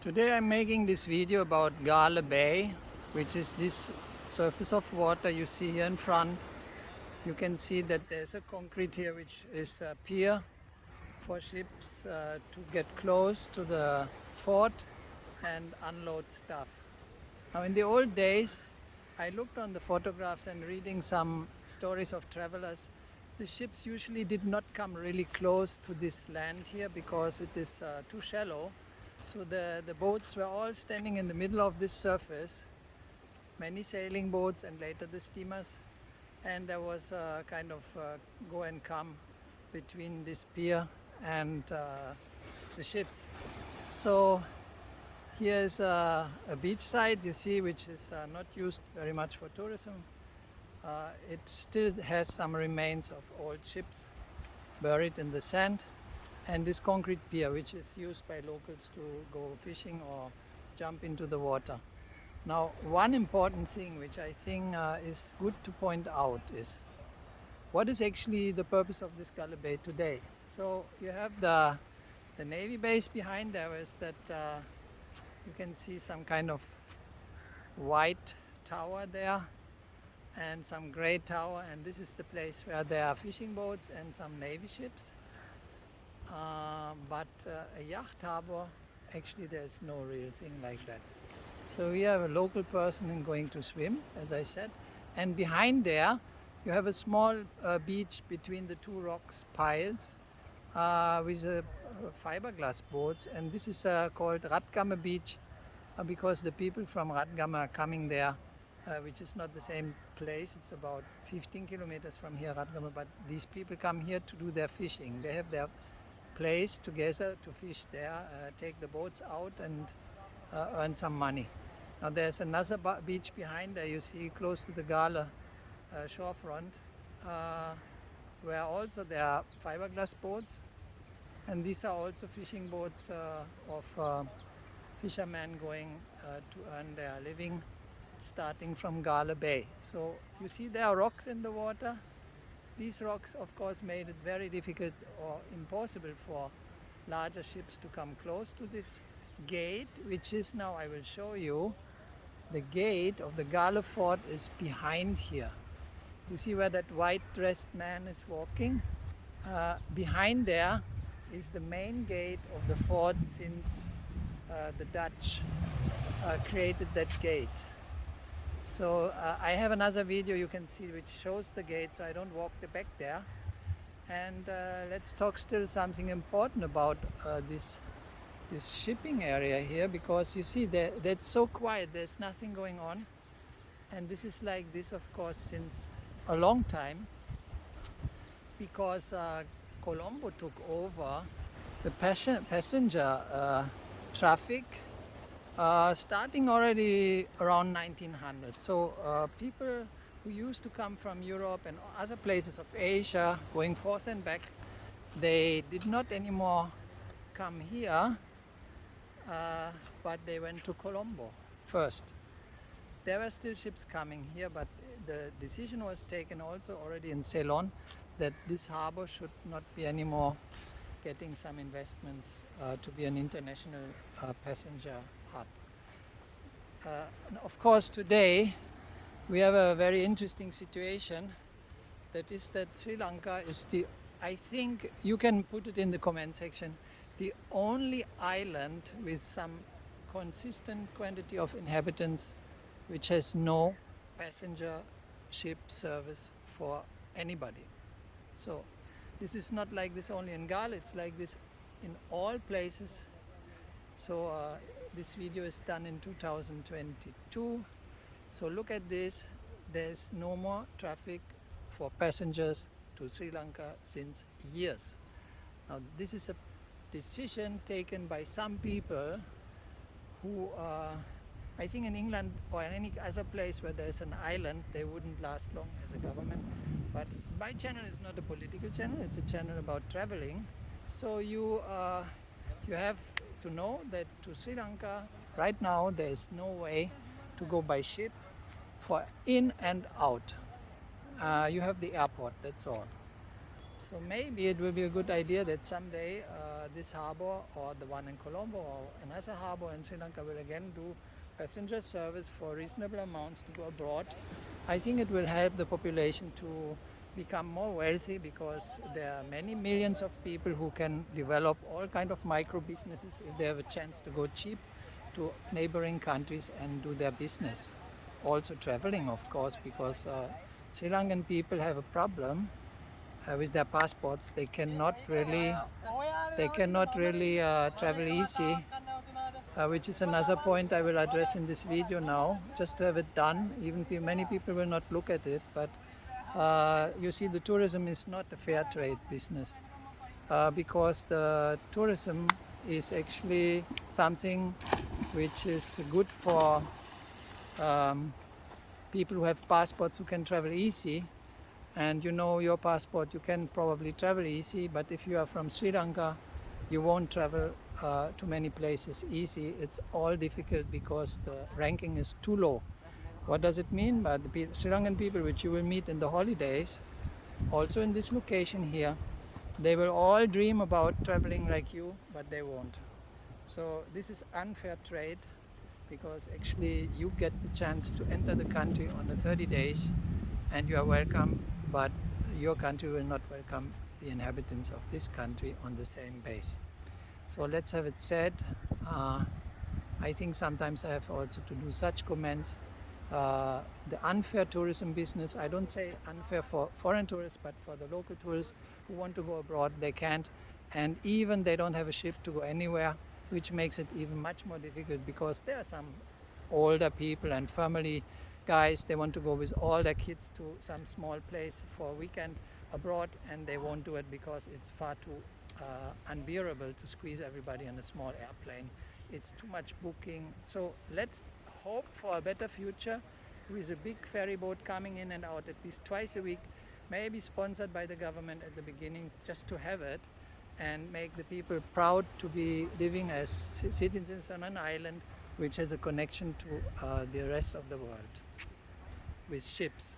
Today I'm making this video about Galle Bay, which is this surface of water you see here in front. You can see that there's a concrete here which is a pier for ships to get close to the fort and unload stuff. Now in the old days, I looked on the photographs and reading some stories of travelers. The ships usually did not come really close to this land here because it is too shallow. So the boats were all standing in the middle of this surface, many sailing boats and later the steamers, and there was a kind of go and come between this pier and the ships. So here is a beach site, you see, which is not used very much for tourism. It still has some remains of old ships buried in the sand, and this concrete pier which is used by locals to go fishing or jump into the water. Now one important thing which I think is good to point out is what is actually the purpose of this Galle Bay today. So you have the Navy base behind. There is that you can see some kind of white tower there and some grey tower, and this is the place where there are fishing boats and some Navy ships. But a yacht harbor, actually there's no real thing like that. So we have a local person going to swim, as I said, and behind there you have a small beach between the two rocks piles with fiberglass boats, and this is called Ratgamme Beach because the people from Ratgamme are coming there, which is not the same place. It's about 15 kilometers from here, Ratgamme, but these people come here to do their fishing. They have their place together to fish there, take the boats out and earn some money. Now there's another beach behind there, you see, close to the Galle shorefront, where also there are fiberglass boats, and these are also fishing boats of fishermen going to earn their living, starting from Galle Bay. So you see there are rocks in the water. These rocks of course made it very difficult or impossible for larger ships to come close to this gate, which is now, I will show you, the gate of the Galle Fort is behind here. You see where that white dressed man is walking? Behind there is the main gate of the fort since the Dutch created that gate. So I have another video you can see which shows the gate, so I don't walk the back there. And let's talk still something important about this shipping area here, because you see that's so quiet, there's nothing going on. And this is like this of course since a long time, because Colombo took over the passenger traffic starting already around 1900. So people who used to come from Europe and other places of Asia going forth and back, they did not anymore come here, but they went to Colombo first. There were still ships coming here, but the decision was taken also already in Ceylon that this harbor should not be anymore getting some investments to be an international passenger hub. And of course today we have a very interesting situation, that is that Sri Lanka is I think you can put it in the comment section, the only island with some consistent quantity of inhabitants which has no passenger ship service for anybody. So this is not like this only in Galle, it's like this in all places. So this video is done in 2022. So look at this, there's no more traffic for passengers to Sri Lanka since years. Now this is a decision taken by some people who I think in England or in any other place where there's an island, they wouldn't last long as a government. But my channel is not a political channel, it's a channel about traveling. So you have to know that to Sri Lanka right now there is no way to go by ship for in and out. You have the airport, that's all. So maybe it will be a good idea that someday this harbour or the one in Colombo or another harbour in Sri Lanka will again do passenger service for reasonable amounts to go abroad, I think it will help the population to become more wealthy, because there are many millions of people who can develop all kind of micro businesses if they have a chance to go cheap to neighboring countries and do their business. Also traveling, of course, because Sri Lankan people have a problem with their passports. They cannot really travel easy, which is another point I will address in this video now, just to have it done. Even many people will not look at it, but you see, the tourism is not a fair trade business, because the tourism is actually something which is good for people who have passports who can travel easy. And you know, your passport, you can probably travel easy, but if you are from Sri Lanka, you won't travel to many places easy. It's all difficult because the ranking is too low. What does it mean? But the Sri Lankan people which you will meet in the holidays, also in this location here, they will all dream about traveling like you, but they won't. So this is unfair trade, because actually you get the chance to enter the country on the 30 days and you are welcome, but your country will not welcome the inhabitants of this country on the same base. So let's have it said. I think sometimes I have also to do such comments. The unfair tourism business, I don't say unfair for foreign tourists, but for the local tourists who want to go abroad, they can't. And even they don't have a ship to go anywhere, which makes it even much more difficult, because there are some older people and family guys, they want to go with all their kids to some small place for a weekend abroad, and they won't do it because it's far too unbearable to squeeze everybody in a small airplane. It's too much booking. So let's hope for a better future with a big ferry boat coming in and out at least twice a week, maybe sponsored by the government at the beginning, just to have it and make the people proud to be living as citizens on an island which has a connection to the rest of the world with ships.